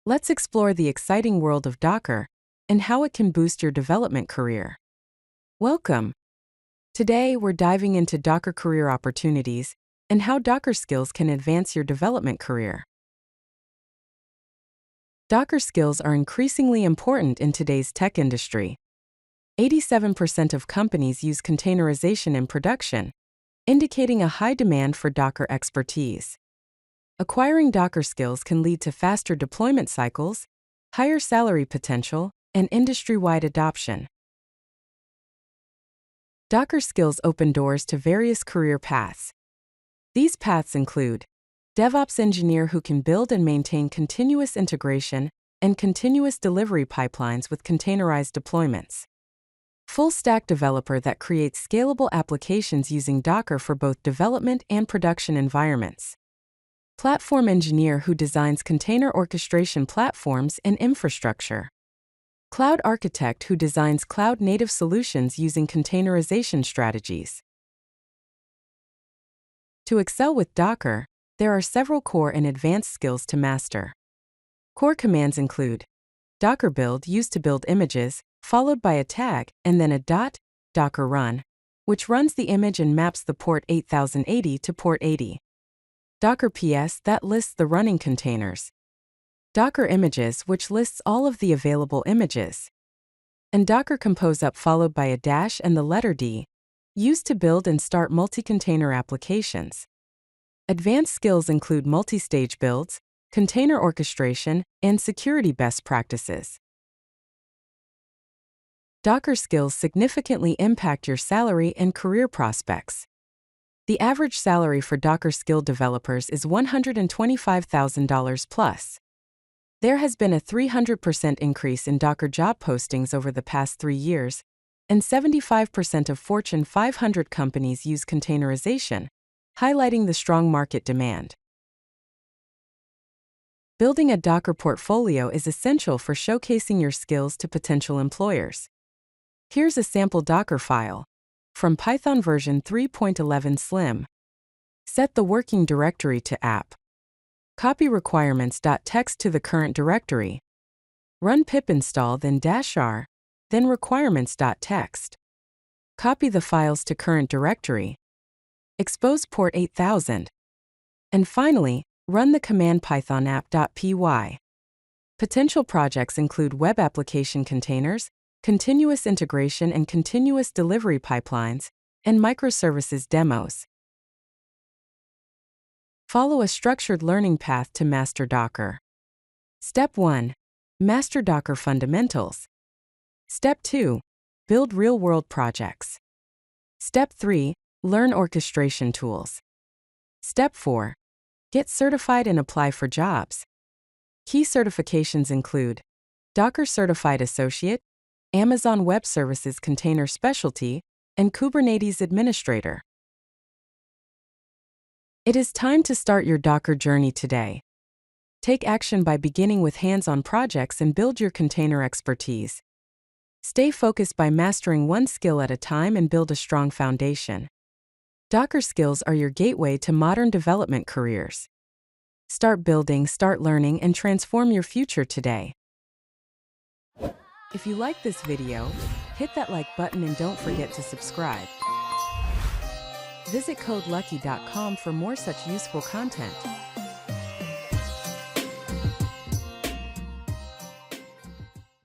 Let's explore the exciting world of Docker and how it can boost your development career. Welcome! Today, we're diving into Docker career opportunities and how Docker skills can advance your development career. Docker skills are increasingly important in today's tech industry. 87% of companies use containerization in production, indicating a high demand for Docker expertise. Acquiring Docker skills can lead to faster deployment cycles, higher salary potential, and industry-wide adoption. Docker skills open doors to various career paths. These paths include DevOps engineer who can build and maintain continuous integration and continuous delivery pipelines with containerized deployments. Full-stack developer that creates scalable applications using Docker for both development and production environments. Platform engineer who designs container orchestration platforms and infrastructure. Cloud architect who designs cloud-native solutions using containerization strategies. To excel with Docker, there are several core and advanced skills to master. Core commands include Docker build used to build images, followed by a tag, and then a .docker run, which runs the image and maps the port 8080 to port 80. Docker PS that lists the running containers. Docker images which lists all of the available images. And Docker compose up followed by a dash and the letter D, used to build and start multi-container applications. Advanced skills include multi-stage builds, container orchestration, and security best practices. Docker skills significantly impact your salary and career prospects. The average salary for Docker skill developers is $125,000 plus. There has been a 300% increase in Docker job postings over the past 3 years, and 75% of Fortune 500 companies use containerization, highlighting the strong market demand. Building a Docker portfolio is essential for showcasing your skills to potential employers. Here's a sample Docker file from Python version 3.11 Slim. Set the working directory to app. Copy requirements.txt to the current directory. Run pip install then -r, then requirements.txt. Copy the files to current directory. Expose port 8000. And finally, run the command python app.py. Potential projects include web application containers, continuous integration and continuous delivery pipelines, and microservices demos. Follow a structured learning path to master Docker. Step 1. Master Docker fundamentals. Step 2. Build real-world projects. Step 3. Learn orchestration tools. Step 4. Get certified and apply for jobs. Key certifications include Docker Certified Associate, Amazon Web Services Container Specialty, and Kubernetes Administrator. It is time to start your Docker journey today. Take action by beginning with hands-on projects and build your container expertise. Stay focused by mastering one skill at a time and build a strong foundation. Docker skills are your gateway to modern development careers. Start building, start learning, and transform your future today. If you like this video, hit that like button and don't forget to subscribe. Visit CodeLucky.com for more such useful content.